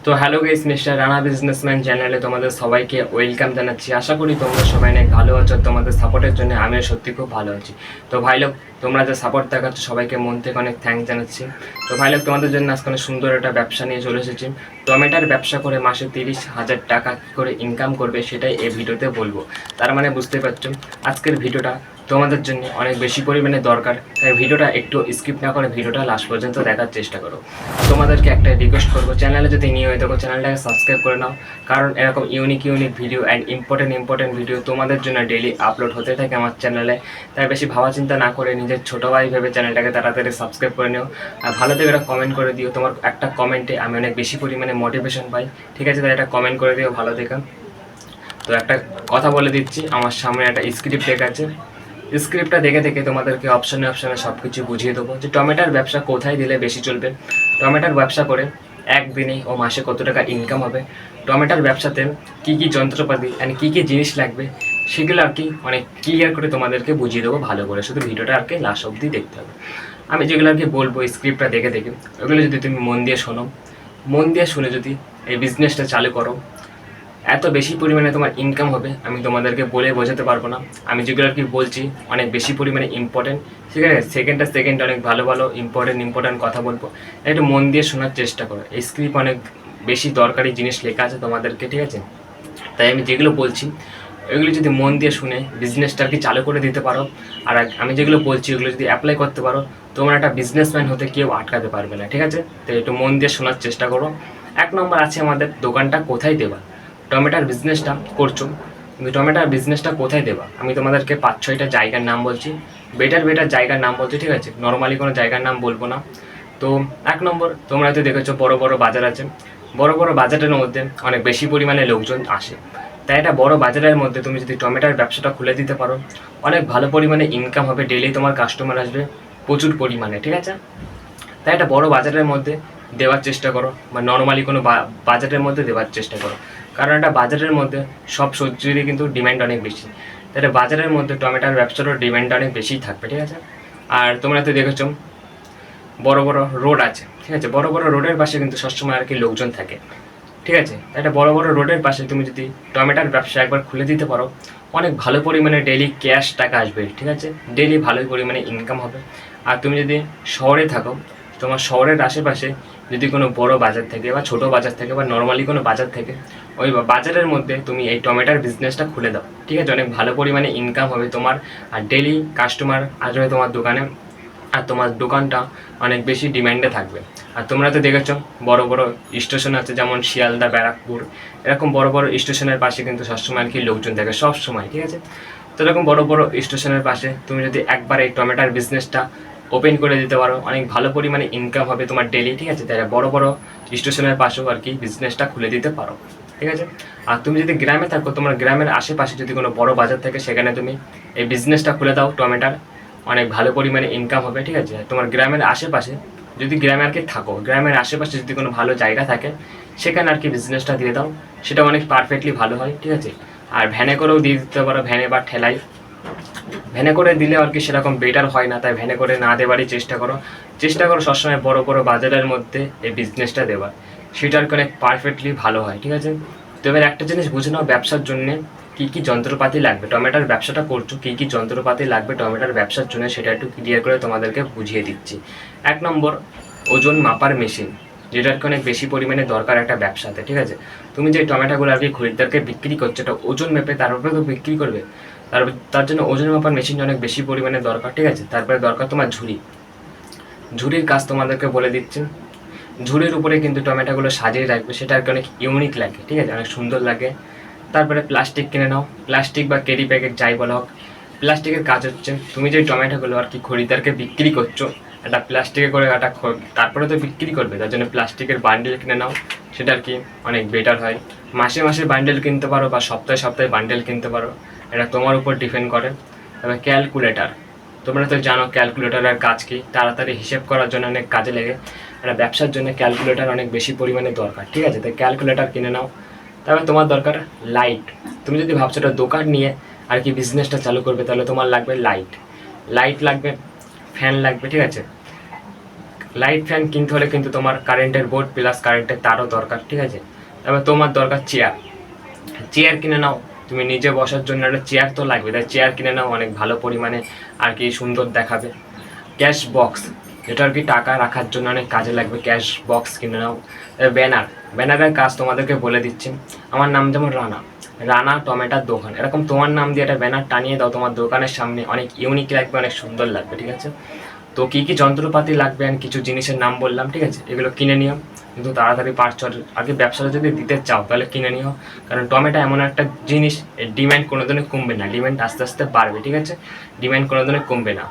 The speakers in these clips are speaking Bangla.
তো hello guys, mister Rana businessman চ্যানেলে তোমাদের সবাইকে ওয়েলকাম জানাচ্ছি। আশা করি তোমরা সবাই অনেক ভালো আছো। তোমাদের সাপোর্টের জন্য আমিও সত্যি খুব ভালো আছি। তো ভাই লোক, তোমরা যে সাপোর্ট দেখাচ্ছ সবাইকে মন থেকে অনেক থ্যাঙ্কস জানাচ্ছি। তো ভাই লোক, তোমাদের জন্য আজকে অনেক সুন্দর একটা ব্যবসা নিয়ে চলে এসেছি। টমেটোর ব্যবসা করে মাসে 30,000 টাকা কী করে ইনকাম করবে সেটাই এই ভিডিওতে বলবো। তার মানে বুঝতে পারছো আজকের ভিডিওটা তোমাদের জন্য অনেক বেশি পরিমাণে দরকার। তাই ভিডিওটা একটু স্কিপ না করে ভিডিওটা লাস্ট পর্যন্ত দেখার চেষ্টা করো। তোমাদেরকে একটা রিকোয়েস্ট করবো, চ্যানেলে যদি নিয়ে হয়ে থাকো চ্যানেলটাকে সাবস্ক্রাইব করে নাও, কারণ এরকম unique video and important video তোমাদের জন্য ডেইলি আপলোড হতে থাকে আমার চ্যানেলে। তাই বেশি ভাবা চিন্তা না করে নিজের ছোটো ভাই ভেবে চ্যানেলটাকে তাড়াতাড়ি সাবস্ক্রাইব করে নিও। আর ভালো থেকে একটা কমেন্ট করে দিও, তোমার একটা কমেন্টে আমি অনেক বেশি পরিমাণে মোটিভেশন পাই। ঠিক আছে, তাই একটা কমেন্ট করে দিও ভালো থেকে। তো একটা কথা বলে দিচ্ছি, আমার সামনে একটা স্ক্রিপ্ট লেখা আছে। স্ক্রিপ্টটা দেখে দেখে তোমাদেরকে অপশানে সব কিছু বুঝিয়ে দেবো যে টমেটোর ব্যবসা কোথায় দিলে বেশি চলবে, টমেটোর ব্যবসা করে একদিনে ও মাসে কত টাকা ইনকাম হবে, টমেটোর ব্যবসাতে কী কী যন্ত্রপাতি অ্যান্ড কী কী জিনিস লাগবে সেগুলো আর কি অনেক ক্লিয়ার করে তোমাদেরকে বুঝিয়ে দেবো ভালো করে। শুধু ভিডিওটা আর কি লাস্ট অবধি দেখতে হবে। আমি যেগুলো আর কি বলবো স্ক্রিপ্টটা দেখে দেখে, ওগুলো যদি তুমি মন দিয়ে শোনো, মন দিয়ে শুনে যদি এই বিজনেসটা চালু করো, এত বেশি পরিমাণে তোমার ইনকাম হবে আমি তোমাদেরকে বলে বোঝাতে পারবো না। আমি যেগুলো আর কি বলছি অনেক বেশি পরিমাণে ইম্পর্টেন্ট, ঠিক আছে? সেকেন্ড অনেক ভালো ভালো ইম্পর্টেন্ট কথা বলবো, একটু মন দিয়ে শোনার চেষ্টা করো। এই স্ক্রিপ্ট অনেক বেশি দরকারি জিনিস লেখা আছে তোমাদেরকে, ঠিক আছে? তাই আমি যেগুলো বলছি ওইগুলো যদি মন দিয়ে শুনে বিজনেসটা আর কি চালু করে দিতে পারো, আর আমি যেগুলো বলছি ওগুলো যদি অ্যাপ্লাই করতে পারো, তোমরা একটা বিজনেসম্যান হতে কেউ আটকাতে পারবে না, ঠিক আছে? তো একটু মন দিয়ে শোনার চেষ্টা করো। 1 নম্বর আছে আমাদের দোকানটা কোথায় দেবা। টমেটোর বিজনেসটা করছো, কিন্তু টমেটোর বিজনেসটা কোথায় দেবা আমি তোমাদেরকে 5-6টা জায়গার নাম বলছি, বেটার জায়গার নাম বলছি, ঠিক আছে? নর্মালি কোনো জায়গার নাম বলবো না। তো 1 নম্বর, তোমরা হয়তো দেখেছো বড় বড় বাজার আছে, বড় বড় বাজারের মধ্যে অনেক বেশি পরিমাণে লোকজন আসে। তাই একটা বড় বাজারের মধ্যে তুমি যদি টমেটোর ব্যবসাটা খুলে দিতে পারো, অনেক ভালো পরিমাণে ইনকাম হবে, ডেইলি তোমার কাস্টমার আসবে প্রচুর পরিমাণে, ঠিক আছে? তাই একটা বড় বাজারের মধ্যে দেওয়ার চেষ্টা করো, বা নর্মালি কোনো বাজারের মধ্যে দেওয়ার চেষ্টা করো, কারণ একটা বাজারের মধ্যে সব সবজিরই কিন্তু ডিমান্ড অনেক বেশি। তাহলে বাজারের মধ্যে টমেটোর ব্যবসারও ডিমান্ড অনেক বেশিই থাকবে, ঠিক আছে? আর তোমরা তো দেখেছো বড় বড় রোড আছে, ঠিক আছে? বড় বড় রোডের পাশে কিন্তু সবসময় আর কি লোকজন থাকে, ঠিক আছে? একটা বড় বড় রোডের পাশে তুমি যদি টমেটোর ব্যবসা একবার খুলে দিতে পারো, অনেক ভালো পরিমাণে ডেইলি ক্যাশ টাকা আসবে, ঠিক আছে? ডেইলি ভালো পরিমাণে ইনকাম হবে। আর তুমি যদি শহরে থাকো, তোমার শহরের আশেপাশে যদি কোনো বড় বাজার থাকে বা ছোটো বাজার থাকে বা নর্মালি কোনো বাজার থাকে, ওই বাজারের মধ্যে তুমি এই টমেটোর বিজনেসটা খুলে দাও, ঠিক আছে? অনেক ভালো পরিমাণে ইনকাম হবে তোমার, আর ডেইলি কাস্টমার আসবে তোমার দোকানে, আর তোমার দোকানটা অনেক বেশি ডিমান্ডে থাকবে। আর তোমরা তো দেখেছো বড় বড় স্টেশন আছে, যেমন শিয়ালদা, ব্যারাকপুর, এরকম বড় বড় স্টেশনের পাশে কিন্তু সবসময় আর কি লোকজন থাকে সব সময়, ঠিক আছে? তো এরকম বড় বড় স্টেশনের পাশে তুমি যদি একবার এই টমেটোর বিজনেসটা ওপেন করে দিতে পারো, অনেক ভালো পরিমাণে ইনকাম হবে তোমার ডেলি, ঠিক আছে? তাই বড় বড় স্টেশনের পাশেও আর কি বিজনেসটা খুলে দিতে পারো, ঠিক আছে? আর তুমি যদি গ্রামে থাকো, তোমার গ্রামের আশেপাশে যদি কোনো বড় বাজার থাকে, সেখানে তুমি এই বিজনেসটা খুলে দাও টমেটোর, অনেক ভালো পরিমাণে ইনকাম হবে, ঠিক আছে? তোমার গ্রামের আশেপাশে যদি গ্রামে আর কি থাকো, গ্রামের আশেপাশে যদি কোনো ভালো জায়গা থাকে, সেখানে আর কি বিজনেসটা দিয়ে দাও, সেটা অনেক পারফেক্টলি ভালো হয়, ঠিক আছে? আর ভ্যানে করেও দিয়ে দিতে পারো, ভ্যানে বা ঠেলায়। ভ্যানে করে দিলে আর কি সেরকম বেটার হয় না, তাই ভ্যানে করে না দেওয়ারই চেষ্টা করো সবসময় বড় বড় বাজারের মধ্যে এই বিজনেসটা দেওয়ার, সেটা আর কি অনেক পারফেক্টলি ভালো হয়, ঠিক আছে? তো এবার একটা জিনিস বুঝে নাও, ব্যবসার জন্যে কী কী যন্ত্রপাতি লাগবে, টমেটোর ব্যবসাটা করছো কী কী যন্ত্রপাতি লাগবে টমেটোর ব্যবসার জন্য, সেটা একটু ক্লিয়ার করে তোমাদেরকে বুঝিয়ে দিচ্ছি। 1 নম্বর, ওজন মাপার মেশিন, যেটা আর কি অনেক বেশি পরিমাণে দরকার একটা ব্যবসাতে, ঠিক আছে? তুমি যে টমেটোগুলো আর কি খরিদ্দারকে বিক্রি করছো, এটা ওজন মেপে তারপরে তো বিক্রি করবে, তার জন্য ওজন মাপার মেশিন অনেক বেশি পরিমাণে দরকার, ঠিক আছে? তারপরে দরকার তোমার ঝুড়ির কাজ তোমাদেরকে বলে দিচ্ছি। ঝুড়ির উপরে কিন্তু টমেটোগুলো সাজিয়ে রাখবে, সেটা আর কি অনেক ইউনিক লাগে, ঠিক আছে? অনেক সুন্দর লাগে। তারপরে প্লাস্টিক কিনে নাও, প্লাস্টিক বা ক্যারি প্যাকেট যাই বলা হোক, প্লাস্টিকের কাজ হচ্ছে তুমি যে টমেটোগুলো আর কি খরিদ্দারকে বিক্রি করছো, একটা প্লাস্টিকে করে একটা তারপরে তো বিক্রি করবে, তার জন্য প্লাস্টিকের বান্ডেল কিনে নাও, সেটা আর কি অনেক বেটার হয়। মাসে মাসে বান্ডেল কিনতে পারো বা সপ্তাহে সপ্তাহে বান্ডেল কিনতে পারো, এটা তোমার উপর ডিপেন্ড করে। তবে ক্যালকুলেটার, তোমরা তো জানো ক্যালকুলেটারের কাজ কি, তাড়াতাড়ি হিসেব করার জন্য অনেক কাজে লাগে। একটা ব্যবসার জন্য ক্যালকুলেটার অনেক বেশি পরিমাণে দরকার, ঠিক আছে? তাই ক্যালকুলেটার কিনে নাও। তবে তোমার দরকার লাইট, তুমি যদি ভাবছো একটা দোকান নিয়ে আর কি বিজনেসটা চালু করবে, তাহলে তোমার লাগবে লাইট লাগবে, ফ্যান লাগবে, ঠিক আছে? লাইট ফ্যান কিনতে হলে কিন্তু তোমার কারেন্টের বোর্ড প্লাস কারেন্টের তারও দরকার, ঠিক আছে। তারপর তোমার দরকার চেয়ার, চেয়ার কিনে নাও। তুমি নিজে বসার জন্য একটা চেয়ার তো লাগবে, তাই চেয়ার কিনে নাও, অনেক ভালো পরিমাণে আর কি সুন্দর দেখাবে। ক্যাশ বক্স, যেটা আর কি টাকা রাখার জন্য অনেক কাজে লাগবে, ক্যাশ বক্স কিনে নাও। ব্যানার, ব্যানারের কাজ তোমাদেরকে বলে দিচ্ছি। আমার নাম যেমন রানা, রানা টমেটোর দোকান, এরকম তোমার নাম দিয়ে একটা ব্যানার টানিয়ে দাও তোমার দোকানের সামনে, অনেক ইউনিক লাগবে, অনেক সুন্দর লাগবে, ঠিক আছে। তো কী কী যন্ত্রপাতি লাগবে আর কিছু জিনিসের নাম বললাম, ঠিক আছে, এগুলো কিনে নিও। কিন্তু তাড়াতাড়ি আগে ব্যবসাটা যদি দিতে চাও তাহলে কিনে নিও, কারণ টমেটো এমন একটা জিনিস, এর ডিম্যান্ড কোনোদিনই কমবে না, ডিম্যান্ড আস্তে আস্তে বাড়বে, ঠিক আছে, ডিম্যান্ড কোনোদিনই কমবে না।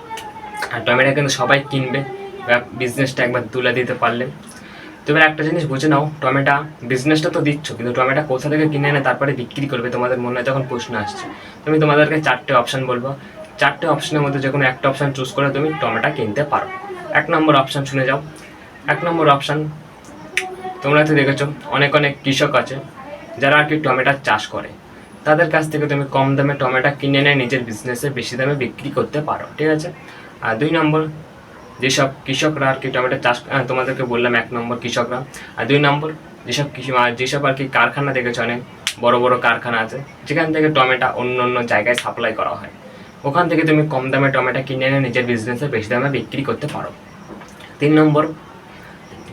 আর টমেটো কিন্তু সবাই কিনবে বিজনেসটা একবার তুলে দিতে পারলে। তো এবার একটা জিনিস বুঝে নাও, টমেটো বিজনেসটা তো দিচ্ছ, কিন্তু টমেটো কোথা থেকে কিনে এনে তারপরে বিক্রি করবে, তোমাদের মনে যখন প্রশ্ন আসছে, তুমি তোমাদেরকে 4টে অপশান বলবো, 4টে অপশানের মধ্যে যে কোনো একটা অপশান চুজ করে তুমি টমেটো কিনতে পারো। 1 নম্বর অপশান শুনে যাও। 1 নম্বর অপশান, তোমরা তো দেখেছো অনেক অনেক কৃষক আছে যারা আর কি টমেটোর চাষ করে, তাদের কাছ থেকে তুমি কম দামে টমেটো কিনে এনে নিজের বিজনেসে বেশি দামে বিক্রি করতে পারো, ঠিক আছে। আর 2 নম্বর, যেসব কৃষকরা আর কি টমেটো চাষ, তোমাদেরকে বললাম 1 নম্বর কৃষকরা। আর 2 নম্বর, যেসব আর কি কারখানা দেখেছো, অনেক বড় বড় কারখানা আছে যেখান থেকে টমেটো অন্য অন্য জায়গায় সাপ্লাই করা হয়, ওখান থেকে তুমি কম দামে টমেটো কিনে এনে নিজের বিজনেসে বেশি দামে বিক্রি করতে পারো। 3 নম্বর,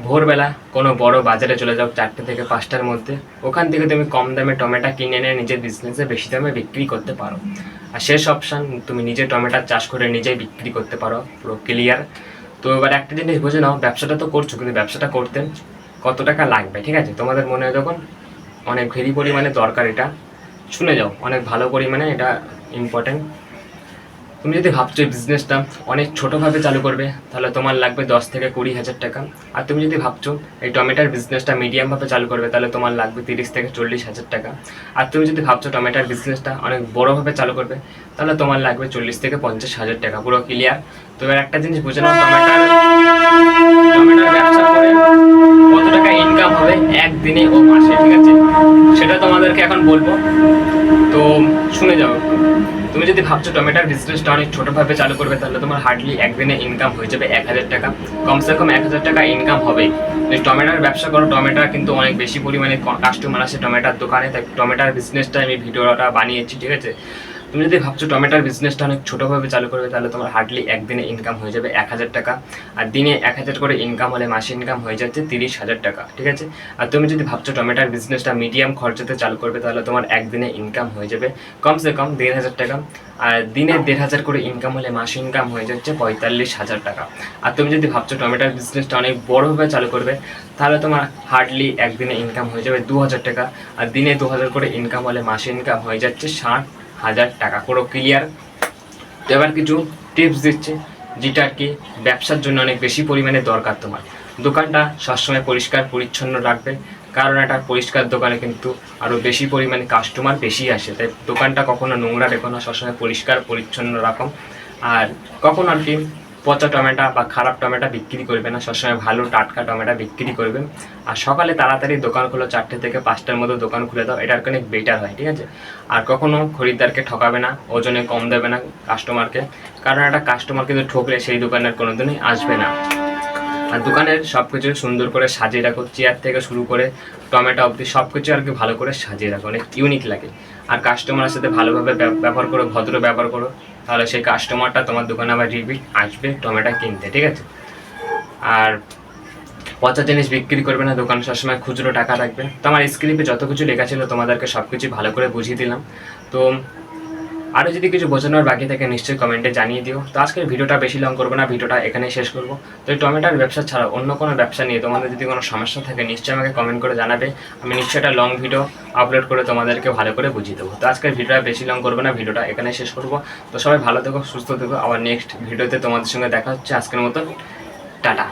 ভোরবেলা কোনো বড় বাজারে চলে যাও 4টে থেকে 5টার মধ্যে, ওখান থেকে তুমি কম দামে টমেটো কিনে এনে নিজের বিজনেসে বেশি দামে বিক্রি করতে পারো। আর শেষ অপশান, তুমি নিজে টমেটো চাষ করে নিজেই বিক্রি করতে পারো, পুরো ক্লিয়ার। তো এবার একটা জিনিস বুঝে নাও, ব্যবসাটা তো করছো, কিন্তু ব্যবসাটা করতে কত টাকা লাগবে, ঠিক আছে, তোমাদের মনে হয় যখন অনেক ভেরি পরিমাণে দরকার, এটা শুনে যাও, অনেক ভালো পরিমাণে এটা ইম্পর্টেন্ট। তুমি যদি ভাবছো এই বিজনেসটা অনেক ছোটোভাবে চালু করবে, তাহলে তোমার লাগবে 10 থেকে 20 হাজার টাকা। আর তুমি যদি ভাবছো এই টমেটোর বিজনেসটা মিডিয়ামভাবে চালু করবে, তাহলে তোমার লাগবে 30 থেকে 40 হাজার টাকা। আর তুমি যদি ভাবছো টমেটোর বিজনেসটা অনেক বড়োভাবে চালু করবে, তাহলে তোমার লাগবে 40 থেকে 50 হাজার টাকা, পুরো ক্লিয়ার। তো এবার একটা জিনিস বুঝে নাও, টমেটোর ব্যবসা করে কত টাকা ইনকাম হবে একদিনে ও মাসে, ঠিক আছে, সেটা তোমাদেরকে এখন বলবো। তো শুনে যাও, তুমি যদি ভাবছো টমেটোর বিজনেসটা অনেক ছোটোভাবে চালু করবে, তাহলে তোমার হার্ডলি একদিনে ইনকাম হয়ে যাবে 1000 টাকা, কমসে কম 1000 টাকা ইনকাম হবেই। তুমি টমেটোর ব্যবসা করো, টমেটোর কিন্তু অনেক বেশি পরিমাণে কাস্টমার আসে টমেটোর দোকানে, তাই টমেটোর বিজনেসটা আমি ভিডিওটা বানিয়েছি, ঠিক আছে। তুমি যদি ভাবছো টমেটোর বিজনেসটা অনেক ছোটোভাবে চালু করবে, তাহলে তোমার হার্ডলি একদিনে ইনকাম হয়ে যাবে 1000 টাকা। আর দিনে 1000 করে ইনকাম হলে মাসে ইনকাম হয়ে যাচ্ছে 30,000 টাকা, ঠিক আছে। আর তুমি যদি ভাবছো টমেটোর বিজনেসটা মিডিয়াম খরচাতে চালু করবে, তাহলে তোমার একদিনে ইনকাম হয়ে যাবে কমসে কম 1500 টাকা। আর দিনে 1500 করে ইনকাম হলে মাসে ইনকাম হয়ে যাচ্ছে 45,000 টাকা। আর তুমি যদি ভাবছো টমেটোর বিজনেসটা অনেক বড়োভাবে চালু করবে, তাহলে তোমার হার্ডলি একদিনে ইনকাম হয়ে যাবে 2000 টাকা। আর দিনে 2000 করে ইনকাম হলে মাসে ইনকাম হয়ে যাচ্ছে 60,000 টাকা, পুরো ক্লিয়ার। তো এবার কিছু টিপস দিচ্ছে, যেটা আর কি ব্যবসার জন্য অনেক বেশি পরিমাণে দরকার। তোমার দোকানটা সবসময় পরিষ্কার পরিচ্ছন্ন রাখবে, কারণ একটা পরিষ্কার দোকানে কিন্তু আরও বেশি পরিমাণে কাস্টমার বেশি আসে, তাই দোকানটা কখনো নোংরা রেখো না, সবসময় পরিষ্কার পরিচ্ছন্ন রাখো। আর কখন আর কি পচা টমেটো বা খারাপ টমেটো বিক্রি করবে না, সবসময় ভালো টাটকা টমেটো বিক্রি করবে। আর সকালে তাড়াতাড়ি দোকান খুলো, 4টে থেকে 5টার মধ্যে দোকান খুলে দাও, এটা অনেক বেটার হয়, ঠিক আছে। আর কখনো খরিদ্দারকে ঠকাবে না, ওজনে কম দেবে না কাস্টমারকে, কারণ একটা কাস্টমার কিন্তু ঠকলে সেই দোকানের কোনোদিনই আসবে না। আর দোকানের সব কিছু সুন্দর করে সাজিয়ে রাখো, চেয়ার থেকে শুরু করে টমেটো অবধি সব কিছু আর কি ভালো করে সাজিয়ে রাখো, অনেক ইউনিক লাগে। আর কাস্টমারের সাথে ভালোভাবে ব্যবহার করো, ভদ্র ব্যবহার করো, তাহলে সেই কাস্টমারটা তোমার দোকানে আবার রিপিট আসবে টমেটো কিনতে, ঠিক আছে। আর পচা জিনিস বিক্রি করবে না, দোকানে সবসময় খুচরো টাকা রাখবে। তো আমার স্ক্রিপ্টে যত কিছু লেখা ছিল তোমাদেরকে সব কিছু ভালো করে বুঝিয়ে দিলাম। তো আরও যদি কিছু বোঝানোর বাকি থাকে নিশ্চয়ই কমেন্টে জানিয়ে দিও। তো আজকের ভিডিওটা বেশি লং করবো না, ভিডিওটা এখানেই শেষ করবো। তো এই টমেটোর ব্যবসা ছাড়াও অন্য কোনো ব্যবসা নিয়ে তোমাদের যদি কোনো সমস্যা থাকে নিশ্চয়ই আমাকে কমেন্ট করে জানাবে, আমি নিশ্চয়ই একটা লং ভিডিও আপলোড করে তোমাদেরকে ভালো করে বুঝিয়ে দেবো। তো আজকের ভিডিওটা বেশি লং করবো না, ভিডিওটা এখানেই শেষ করবো। তো সবাই ভালো থেকো, সুস্থ থেকো, আবার নেক্সট ভিডিওতে তোমাদের সঙ্গে দেখা হচ্ছে। আজকের মতন টাটা।